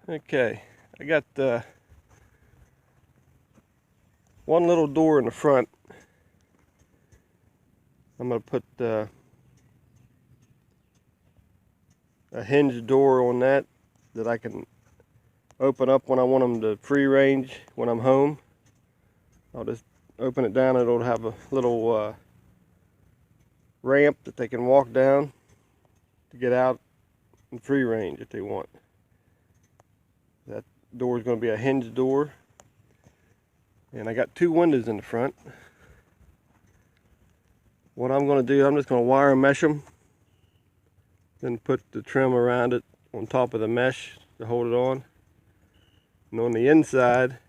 Okay, I got one little door in the front. I'm going to put a hinged door on that I can open up when I want them to free range when I'm home. I'll just open it down and it'll have a little ramp that they can walk down to get out and free range if they want. That door is going to be a hinged door. And I got two windows in the front. What I'm going to do, I'm just going to wire mesh them, then put the trim around it on top of the mesh to hold it on. And on the inside,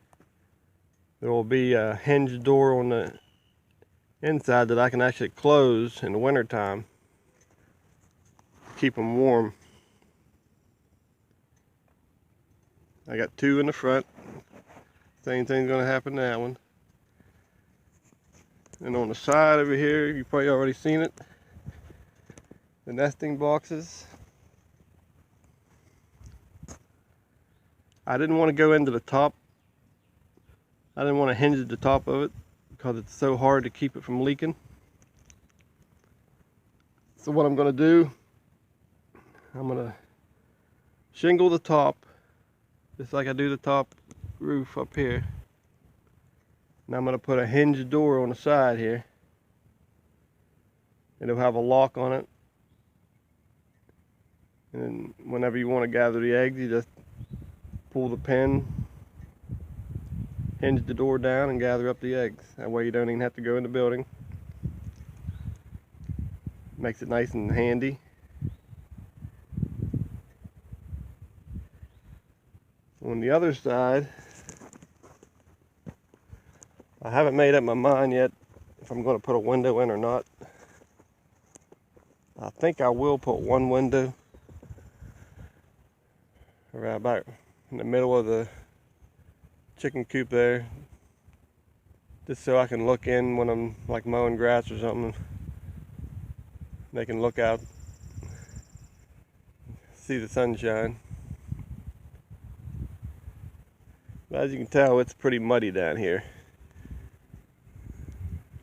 there will be a hinged door on the inside that I can actually close in the winter time, keep them warm. I got two in the front. Same thing's going to happen to that one. And on the side over here, you've probably already seen it, the nesting boxes. I didn't want to go into the top. I didn't want to hinge the top of it because it's so hard to keep it from leaking. So what I'm going to do, I'm going to shingle the top just like I do the top roof up here. And I'm going to put a hinged door on the side here. It'll have a lock on it. And whenever you want to gather the eggs, you just pull the pin, hinge the door down, and gather up the eggs. That way you don't even have to go in the building. Makes it nice and handy. On the other side, I haven't made up my mind yet if I'm going to put a window in or not. I think I will put one window right about in the middle of the chicken coop there, just so I can look in when I'm like mowing grass or something. They can look out, see the sunshine. But as you can tell, it's pretty muddy down here.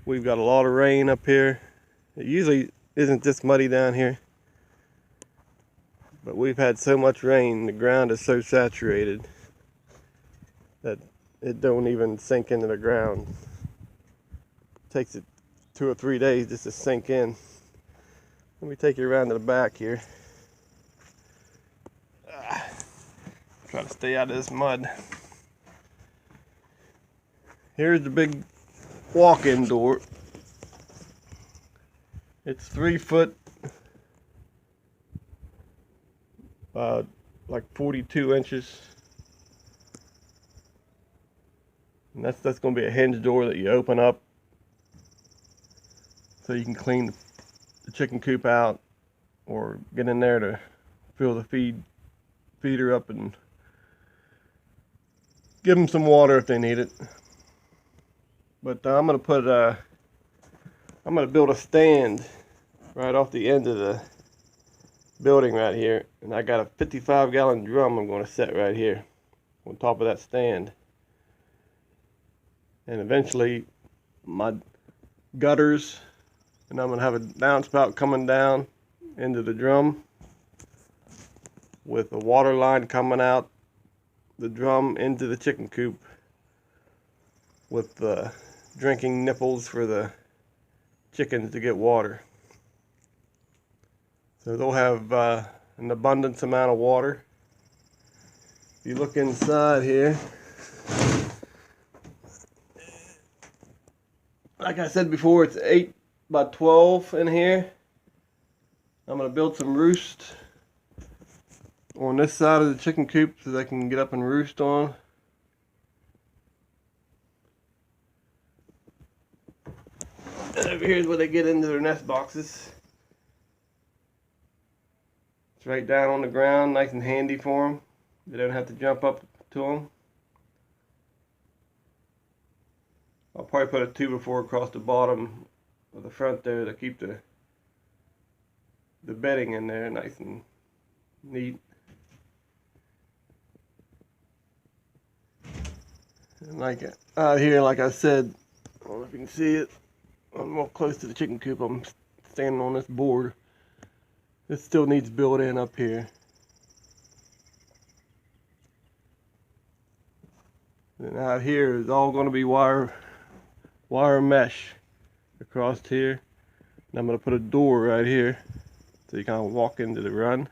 We've got a lot of rain up here. It usually isn't this muddy down here, but we've had so much rain, the ground is so saturated that it don't even sink into the ground. It takes it 2 or 3 days just to sink in. Let me take you around to the back here. Try to stay out of this mud. Here's the big walk-in door. It's 3 foot, like 42 inches. And that's going to be a hinge door that you open up so you can clean the chicken coop out or get in there to fill the feeder up and give them some water if they need it. But I'm going to build a stand right off the end of the building right here, and I got a 55-gallon drum I'm going to set right here on top of that stand. And eventually my gutters, and I'm going to have a downspout coming down into the drum with a water line coming out the drum into the chicken coop with the drinking nipples for the chickens to get water. So they'll have an abundance amount of water. If you look inside here, like I said before, it's 8 by 12 in here. I'm going to build some roost on this side of the chicken coop so they can get up and roost on. And over here is where they get into their nest boxes. It's right down on the ground, nice and handy for them. They don't have to jump up to them. I'll probably put a 2x4 across the bottom of the front there to keep the bedding in there nice and neat. And like out here, like I said, I don't know if you can see it, I'm more close to the chicken coop. I'm standing on this board. This still needs built in up here. And out here is all going to be wire mesh across here. And I'm going to put a door right here so you kind of walk into the run.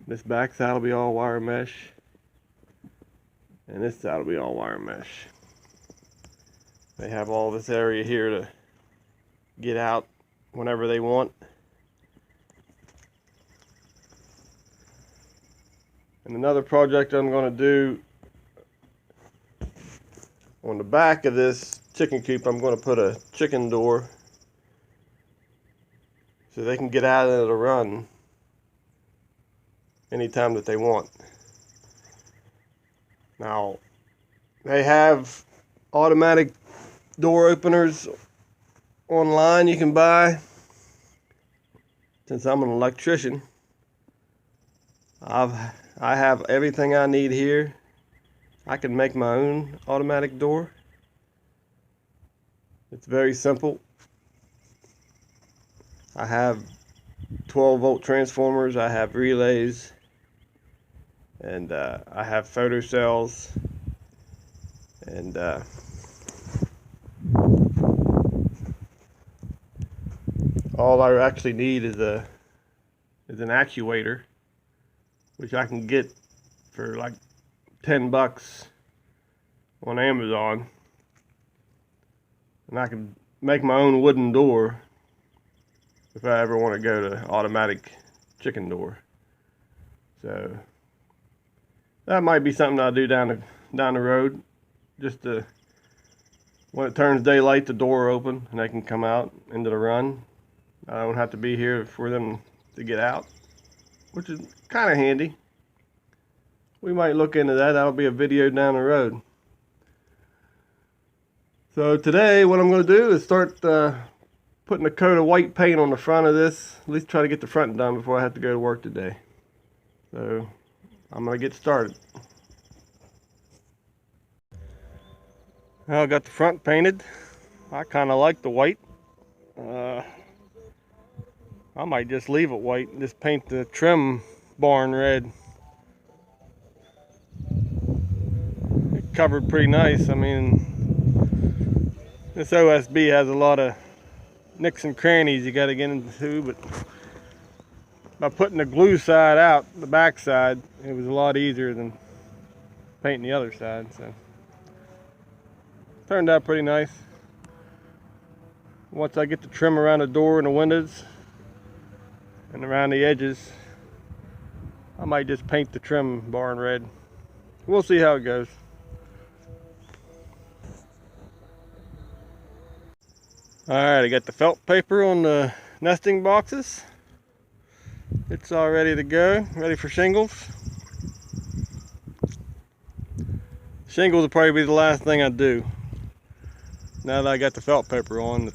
This back side will be all wire mesh. And this side will be all wire mesh. They have all this area here to get out whenever they want. And another project I'm going to do on the back of this chicken coop, I'm going to put a chicken door so they can get out of the run anytime that they want. Now, they have automatic door openers online you can buy. Since I'm an electrician, I have everything I need here. I can make my own automatic door. It's very simple. I have 12-volt transformers, I have relays, and I have photocells, and all I actually need is an actuator, which I can get for like $10 on Amazon, and I can make my own wooden door if I ever want to go to automatic chicken door. So that might be something I'll do down the road, just to, when it turns daylight, the door open and they can come out into the run. I don't have to be here for them to get out, which is kind of handy. We might look into that. That'll be a video down the road. So today what I'm going to do is start putting a coat of white paint on the front of this. At least try to get the front done before I have to go to work today. So I'm going to get started. Well, I got the front painted. I kind of like the white. I might just leave it white and just paint the trim barn red. It covered pretty nice. I mean, this OSB has a lot of nicks and crannies you got to get into, but by putting the glue side out, the back side, it was a lot easier than painting the other side. So turned out pretty nice. Once I get the trim around the door and the windows and around the edges, I might just paint the trim barn red. We'll see how it goes. Alright, I got the felt paper on the nesting boxes. It's all ready to go, ready for shingles. Shingles will probably be the last thing I do. Now that I got the felt paper on,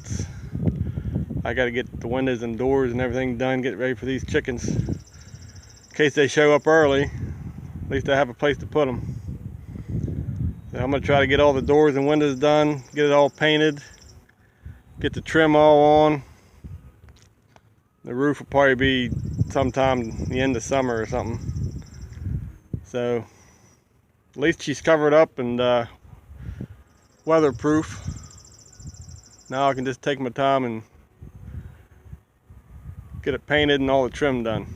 I got to get the windows and doors and everything done, get ready for these chickens. In case they show up early, at least I have a place to put them. So I'm going to try to get all the doors and windows done, get it all painted, get the trim all on. The roof will probably be sometime the end of summer or something. So at least she's covered up and weatherproof. Now I can just take my time and get it painted and all the trim done.